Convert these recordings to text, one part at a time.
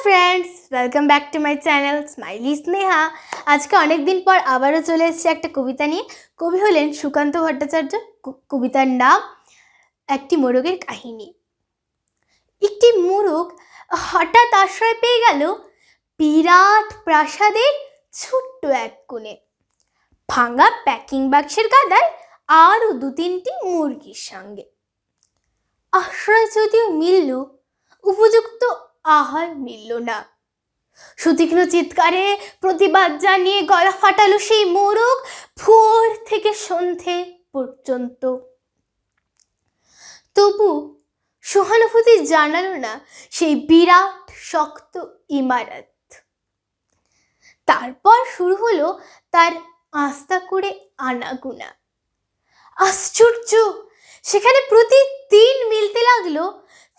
Friends, welcome back to my channel smiley Sneha. আজকে অনেক দিন পর আবারও চলে এসেছি একটা কবিতা নিয়ে। কবি হলেন সুকান্ত ভট্টাচার্য। কবিতার নাম একটি মোরগের কাহিনী। একটি মোরগ হঠাৎ আশ্রয় পেয়ে গেল বিরাট প্রাসাদের ছোট্ট এক কোণে, ভাঙা প্যাকিং বাক্সের গাদায় আরও 2-3টি মুরগির সঙ্গে। আশ্রয় যদিও মিলল, উপযুক্ত আহার মিলল না। সুতীক্ষ্ণ চিৎকারে প্রতিবাদ জানিয়ে গলা ফাটালো সেই মোরগ ভোর থেকে সন্ধে পর্যন্ত। তবু সহানুভূতি জানালো না সেই বিরাট শক্ত ইমারত। তারপর শুরু হলো তার আস্তা করে আনাগোনা। আশ্চর্য, সেখানে প্রতিদিন মিলতে লাগলো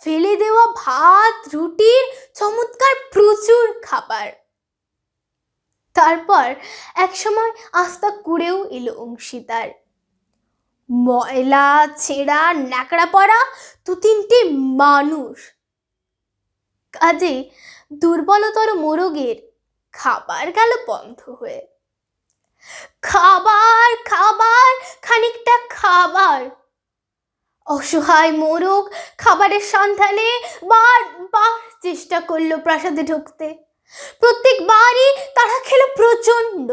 ফেলে দেওয়া ভাত, রুটির চমৎকার প্রচুর খাবার। তারপর একসময় আস্তা কুড়েও এলো অংশীদার। ময়লা, ছেঁড়া, ন্যাকড়া পড়া 2-3টে মানুষ। কাজে দুর্বলতর মোরগের খাবার গেল বন্ধ হয়ে। খাবার খাবার খানিকটা খাবার। অসহায় মোরগ খাবারের সন্ধানে বারবার চেষ্টা করলো প্রাসাদে ঢুকতে। প্রত্যেকবারই তারা খেলো প্রচণ্ড।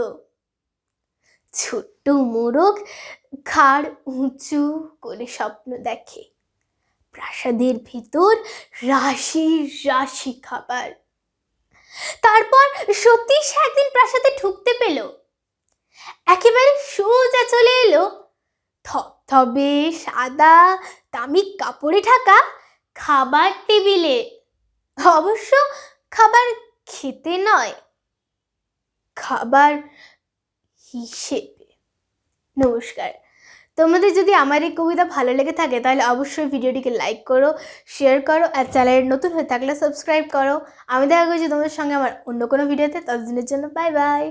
ছোট্ট মোরগ ঘাড় উঁচু করে স্বপ্ন দেখে প্রাসাদের ভিতর রাশি রাশি খাবার। তারপর সত্যি সে একদিন প্রাসাদে ঢুকতে পেল। একেবারে সোজা চলে এলো থবথবে সাদা দামি কাপড়ে ঢাকা খাবার টেবিলে। অবশ্য খাবার খেতে নয়, খাবার হিসেবে। নমস্কার। তোমাদের যদি আমার এই কবিতা ভালো লেগে থাকে তাহলে অবশ্যই ভিডিওটিকে লাইক করো, শেয়ার করো, আর চ্যানেলে নতুন হয়ে থাকলে সাবস্ক্রাইব করো। আমি দেখা করছি তোমাদের সঙ্গে আমার অন্য কোনো ভিডিওতে। ততদিনের জন্য বাই বাই।